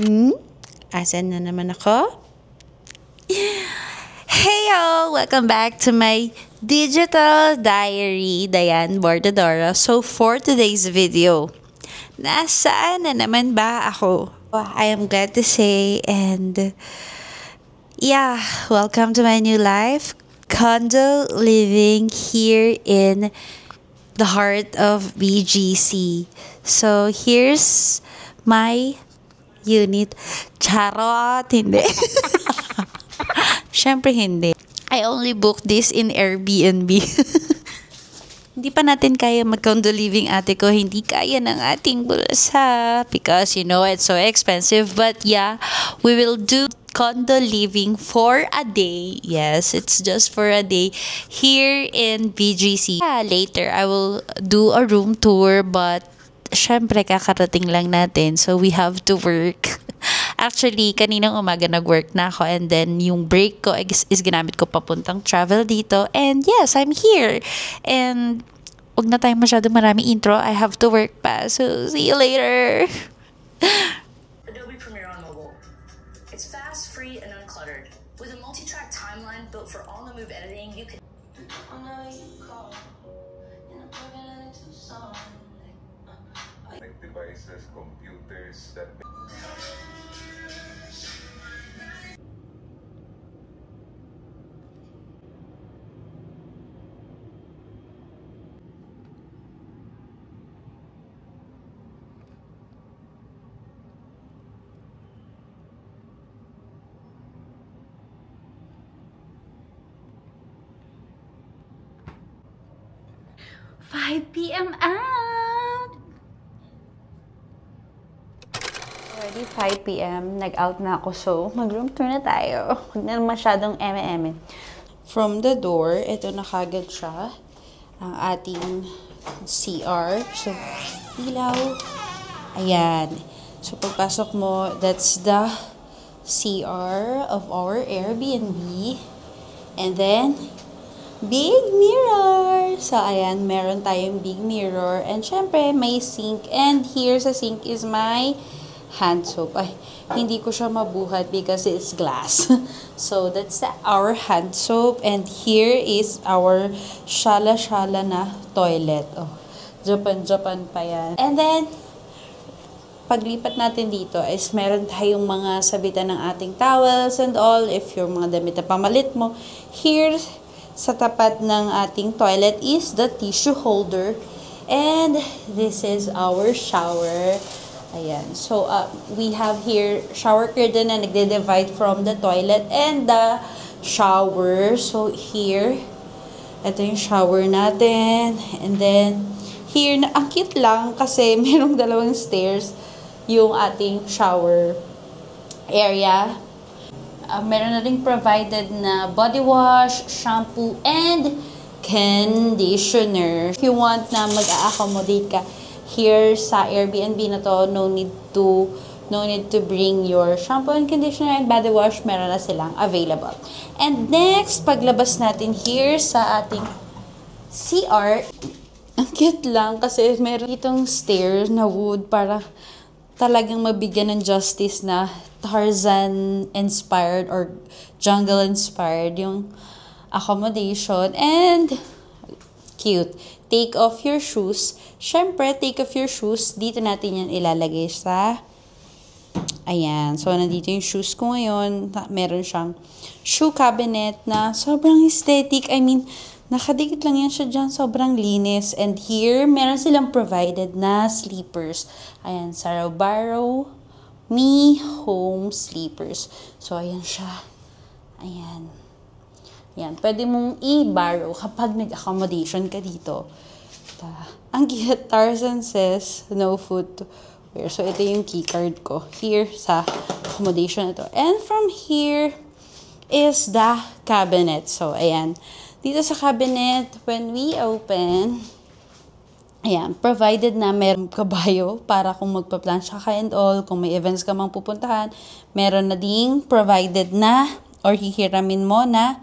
Asan na naman ako? Hey y'all! Welcome back to my digital diary, Diane Bordadora. So for today's video, nasaan na naman ba ako? I am glad to say, and yeah, welcome to my new life. Condo living here in the heart of BGC. So here's my unit. Charot! Hindi. Syempre hindi. I only booked this in Airbnb. Hindi pa natin kaya mag-condo living, ate ko. Hindi kaya ng ating bulsa. Because, you know, it's so expensive. But yeah, we will do condo living for a day. Yes, it's just for a day here in BGC. Yeah, later, I will do a room tour. But, syempre, kakarating lang natin. So, we have to work. Actually, kaninang umaga nag-work na ako, and then yung break ko is ginamit ko papuntang travel dito. And yes, I'm here. And wag na tayong masyadong marami intro. I have to work pa. So, see you later. Adobe Premiere on mobile. It's fast, free, and uncluttered. With a multi-track timeline built for on-the-move editing, you can... Devices, computers that 5 p.m. out! Already 5 p.m. Nag-out na ako, so mag-room tour na tayo. Huwag na masyadong eme-eme. From the door, ito na kagad siya. Ang ating CR. So, ilaw. Ayan. So, pagpasok mo, that's the CR of our Airbnb. And then, big mirror! So, ayan, meron tayong big mirror. And, syempre, may sink. And here sa sink is my hand soap. Ay, hindi ko siya mabuhat because it's glass. So, that's our hand soap. And here is our shala-shala na toilet. Oh, Japan pa yan. And then, paglipat natin dito is meron tayong mga sabitan ng ating towels and all. If yung mga damit na pamalit mo. Here, sa tapat ng ating toilet is the tissue holder. And this is our shower. Ayan. So, we have here shower curtain na nagde-divide from the toilet and the shower. So, here, ito yung shower natin. And then, here, ang cute lang kasi merong dalawang stairs yung ating shower area. Meron na rin provided na body wash, shampoo, and conditioner. If you want na mag-a-accommodate ka here sa Airbnb na to, no need to bring your shampoo and conditioner and body wash. Meron na silang available. And next, paglabas natin here sa ating CR, ang cute lang kasi meron itong stairs na wood para talagang mabigyan ng justice na Tarzan-inspired or jungle-inspired yung accommodation. And, cute. Take off your shoes. Syempre, take off your shoes. Dito natin yan ilalagay sa... Ayan. So, nandito yung shoes ko ngayon. Meron siyang shoe cabinet na sobrang aesthetic. I mean, nakadikit lang yan siya dyan. Sobrang linis. And here, meron silang provided na sleepers. Ayan, Sarabaro Me Home Sleepers. So, ayan siya. Ayan. Ayan. Pwede mong i-borrow kapag nag-accommodation ka dito. Ang cute. Tarzan says, no food to wear. So, ito yung keycard ko. Here sa accommodation ito. And from here is the cabinet. So, ayan. Dito sa cabinet, when we open, ayan, provided na meron kabayo para kung magpa-plansya ka and all, kung may events ka mang pupuntahan, meron na ding provided na or hihiramin mo na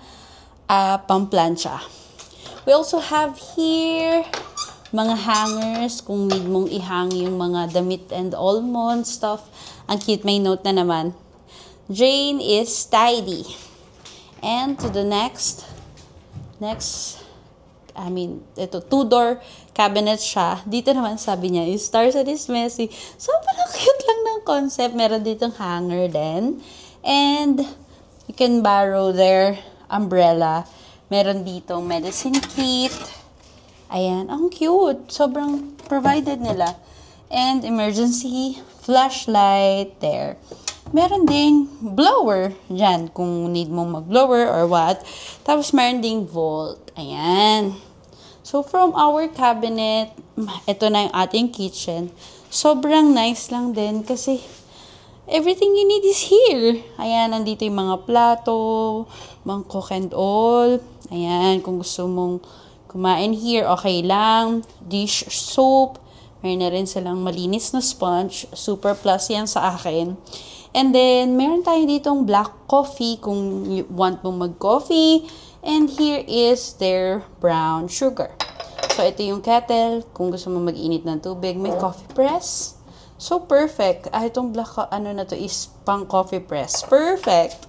pamplansya. We also have here mga hangers kung need mong ihang yung mga damit and all mo and stuff. Ang cute, may note na naman. Jane is tidy. And to the next, ito, 2-door cabinet siya. Dito naman sabi niya, is stars and is messy. So, parang cute lang ng concept. Meron ditong hanger din. And, you can borrow their umbrella. Meron ditong medicine kit. Ayan, ang cute. Sobrang provided nila. And, emergency flashlight there. Meron ding blower dyan, kung need mong mag-blower or what. Tapos, meron ding vault. Ayan. So, from our cabinet, ito na yung ating kitchen. Sobrang nice lang din kasi everything you need is here. Ayan, nandito yung mga plato, mga cook and all. Ayan, kung gusto mong kumain here, okay lang. Dish soap. Meron na rin silang malinis na sponge. Super plus yan sa akin. And then, meron tayo ditong black coffee kung you want mong mag-coffee. And here is their brown sugar. So, ito yung kettle. Kung gusto mo mag-init ng tubig, may coffee press. So, perfect. Itong black, na to is pang coffee press. Perfect.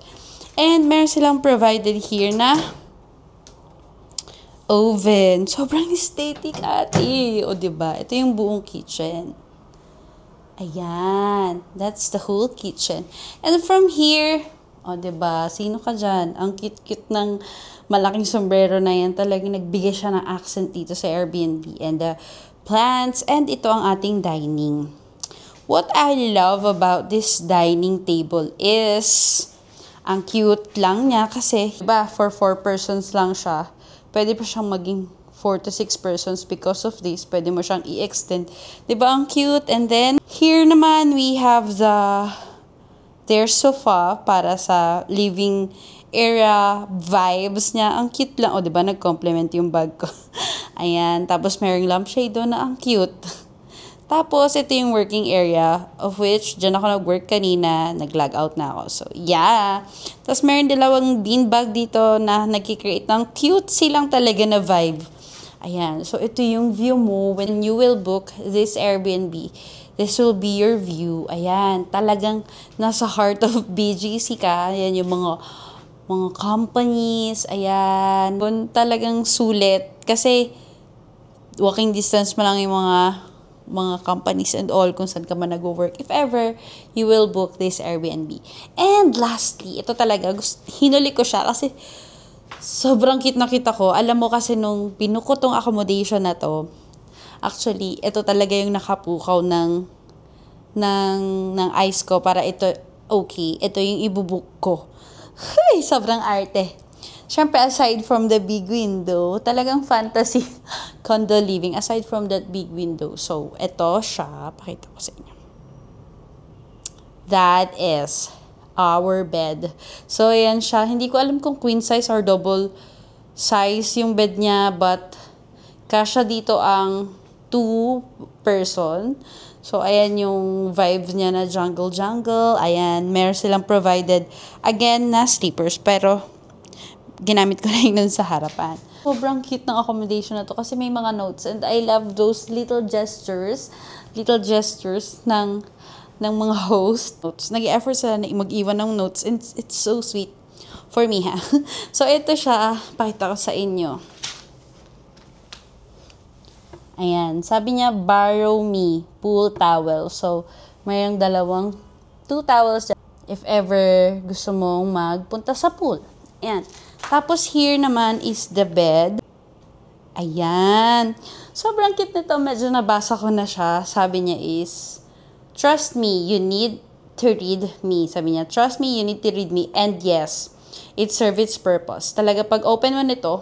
And, meron silang provided here na oven. Sobrang aesthetic, ate. O, diba? Ito yung buong kitchen. Ayan. That's the whole kitchen. And from here, diba? Sino ka dyan? Ang cute-cute ng malaking sombrero na yan. Talagang nagbigay siya ng accent dito sa Airbnb. And the plants. And ito ang ating dining. What I love about this dining table is ang cute lang niya kasi diba, for 4 persons lang siya. Pwede pa siyang maging 4 to 6 persons because of this. Pwede mo siyang i-extend. Diba ang cute? And then, here naman we have their sofa para sa living area vibes niya. Ang cute lang. O, diba? Nag-complement yung bag ko. Ayan. Tapos, merong lampshade doon na ang cute. Tapos, ito yung working area of which, dyan ako nag-work kanina. Nag-log out na ako. So, yeah. Tapos, meron dalawang beanbag dito na nagkikreate ng cute silang talaga na vibe. Ayan. So, ito yung view mo when you will book this Airbnb. This will be your view. Ayan. Talagang nasa heart of BGC ka. Ayan yung mga companies. Ayan. Talagang sulit. Kasi, walking distance mo lang yung mga companies and all kung saan ka man nag-work. If ever, you will book this Airbnb. And lastly, ito talaga, hinuli ko siya kasi sobrang cute na kita ko. Alam mo kasi nung pinuko tong accommodation na to, actually, ito talaga yung nakapukaw ng ice ko para ito, okay, ito yung ibubook ko. Ay, sobrang arte. Siyempre, aside from the big window, talagang fantasy condo living. Aside from that big window. So, ito siya. Pakita ko sa inyo. That is our bed. So, ayan siya. Hindi ko alam kung queen size or double size yung bed niya. But, kasya dito ang 2 person. So, ayan yung vibe niya na jungle. Ayan, meron silang provided, again, na sleepers. Pero, ginamit ko na yun sa harapan. Sobrang cute ng accommodation na to kasi may mga notes. And I love those little gestures ng mga host. Nag-i-effort sila na mag-iwan ng notes. And it's so sweet for me, ha? So, ito siya. Pakita ko sa inyo. Ayan. Sabi niya, borrow me pool towel. So, mayroong 2 towels if ever gusto mong magpunta sa pool. Ayan. Tapos, here naman is the bed. Ayan. Sobrang cute nito. Medyo nabasa ko na siya. Sabi niya is, trust me, you need to read me. Sabi niya, trust me, you need to read me. And yes, it serves its purpose. Talaga, pag open mo nito,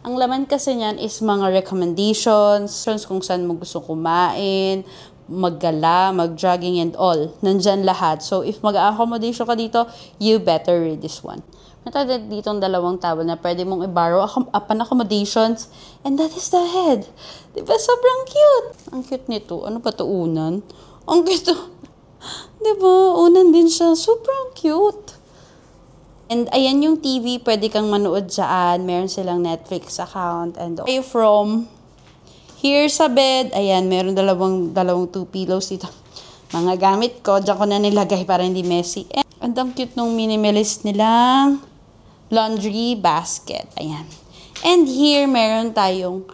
ang laman kasi niyan is mga recommendations, kung saan mo gusto kumain, maggala, mag-jogging and all. Nandyan lahat. So, if mag-accommodation ka dito, you better read this one. Natagad ditong 2 towel na pwede mong i-borrow upon accommodations. And that is the head. Diba? Sobrang cute. Ang cute nito. Ano ba ito? Unan? Ang cute. Diba? Unan din siya. Sobrang cute. And ayan yung TV. Pwede kang manood dyan. Meron silang Netflix account. And okay, from here sa bed, ayan, meron dalawang 2 pillows dito. mga gamit ko. Diyan ko na nilagay para hindi messy. And ang cute nung minimalist nilang laundry basket. Ayan. And here, meron tayong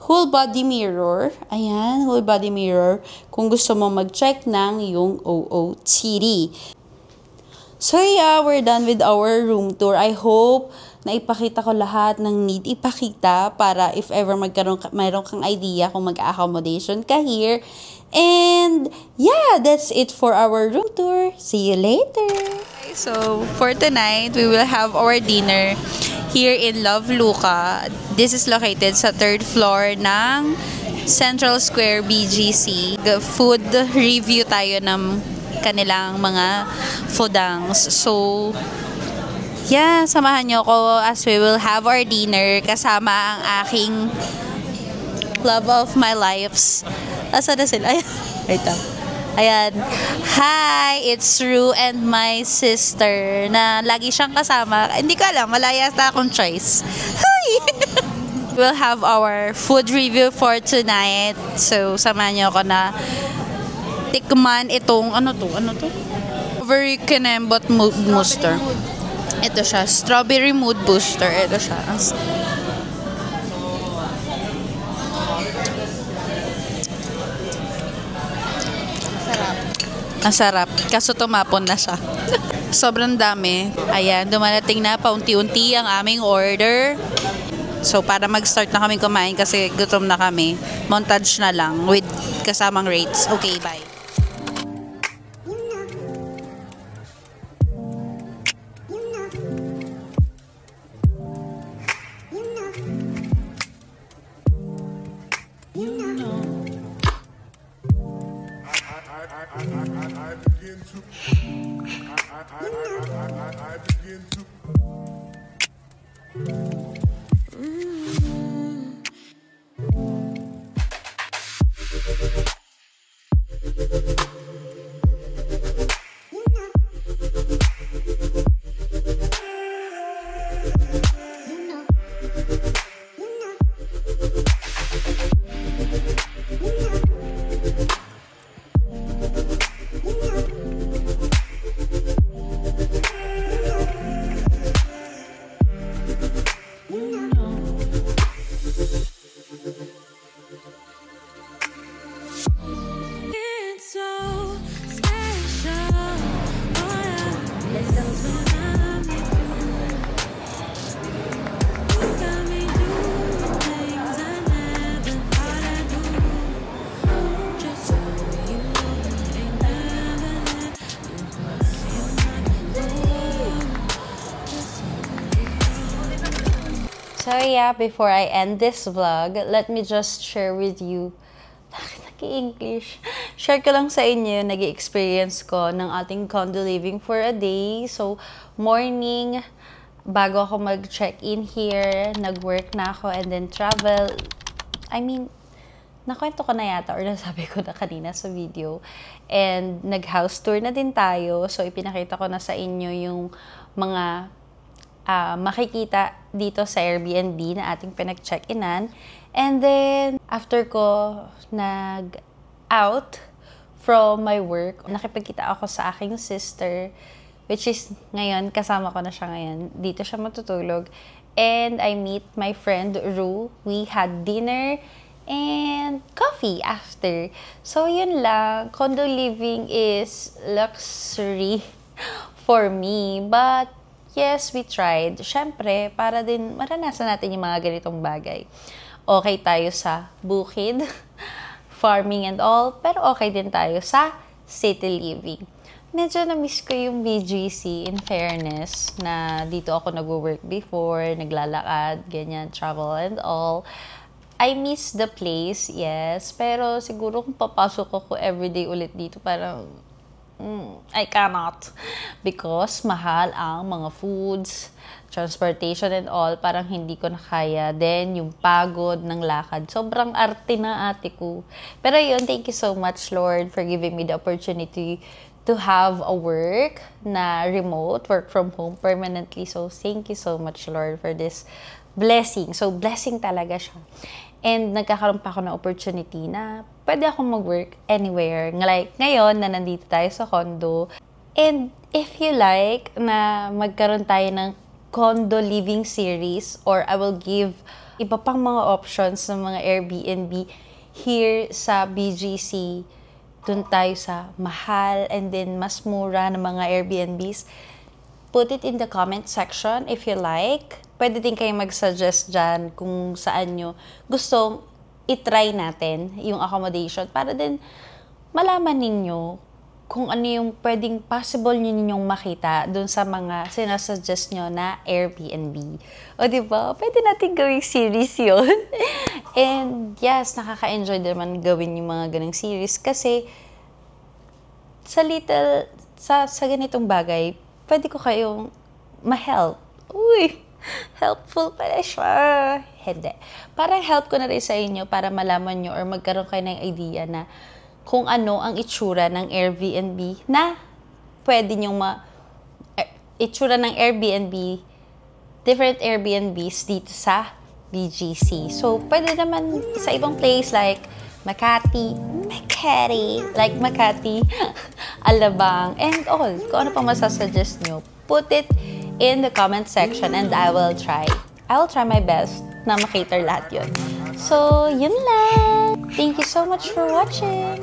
whole body mirror. Ayan, whole body mirror. Kung gusto mo mag-check ng yung OOTD. So yeah, we're done with our room tour. I hope na ipakita ko lahat ng need ipakita para if ever mayroon kang idea kung mag-accommodation ka here. And yeah, that's it for our room tour. See you later. So for tonight, we will have our dinner here in Love Luca. This is located sa 3rd floor ng Central Square BGC. Food review tayo ng kanilang mga foodangs. So, yeah, samahan nyo ko as we will have our dinner kasama ang aking love of my lives. Asa na sila? Wait lang. Ayan. Hi, it's Rue and my sister na lagi siyang kasama. Hindi ko alam, malaya sa akong choice. Hi! We'll have our food review for tonight. So, samahan nyo ko na tikman itong, ano to? Strawberry Kenembot Mood Booster. Ito siya, Strawberry Mood Booster. Ito siya. Ang sarap. Kaso tumapon na siya. Sobrang dami. Ayan, dumarating na paunti-unti ang aming order. So, para mag-start na kami kumain kasi gutom na kami. Montage na lang with kasamang rates. Okay, bye. So yeah, before I end this vlog, let me just share with you, nag-English, share ko lang sa inyo, nag-experience ko ng ating condo living for a day. So, morning, bago ako mag-check-in here, nag-work na ako and then travel. I mean, nakwento ko na yata or nasabi ko na kanina sa video. And nag-house tour na din tayo. So, ipinakita ko na sa inyo yung mga makikita dito sa Airbnb na ating pinag-check-inan. And then, after ko nag-out from my work, nakipagkita ako sa aking sister, which is ngayon, kasama ko na siya ngayon. Dito siya matutulog. And I meet my friend Rue. We had dinner and coffee after. So, yun lang. Condo living is luxury for me. But, yes, we tried. Siyempre, para din maranasan natin yung mga ganitong bagay. Okay tayo sa bukid, farming and all, pero okay din tayo sa city living. Medyo na-miss ko yung BGC, in fairness, na dito ako nag-work before, naglalakad, ganyan, travel and all. I miss the place, yes, pero siguro kung papasok ako everyday ulit dito, parang I cannot because mahal ang mga foods, transportation and all, parang hindi ko na kaya. Then, yung pagod ng lakad. Sobrang arte na ate ko. Pero yun, thank you so much, Lord, for giving me the opportunity to have a work na remote, work from home permanently. So, thank you so much, Lord, for this blessing. So, blessing talaga siya. And nagkakaroon pa ako ng opportunity na pwede akong mag-work anywhere. Like, ngayon na nandito tayo sa condo. And if you like na magkaroon tayo ng condo living series, or I will give iba pang mga options ng mga Airbnb here sa BGC, dun tayo sa mahal and then mas mura ng mga Airbnbs, put it in the comment section if you like. Pwede din kayo mag-suggest dyan kung saan nyo gustong itry natin yung accommodation para din malaman ninyo kung ano yung pwedeng possible ninyong makita dun sa mga sinasuggest nyo na Airbnb. O diba? Pwede natin gawing series yun. And yes, nakaka-enjoy naman gawin yung mga ganang series kasi sa ganitong bagay, pwede ko kayong ma-help. Uy! Helpful pala siya. Hindi. Parang help ko na rin sa inyo para malaman nyo or magkaroon kayo ng idea na kung ano ang itsura ng Airbnb na pwede nyong itsura ng Airbnb, different Airbnbs dito sa BGC. So, pwede naman sa ibang place like Makati, Alabang, and all. Kung ano pa masasuggest nyo, put it in the comment section and I will try my best na makater lahat yun. So, yun lang. Thank you so much for watching.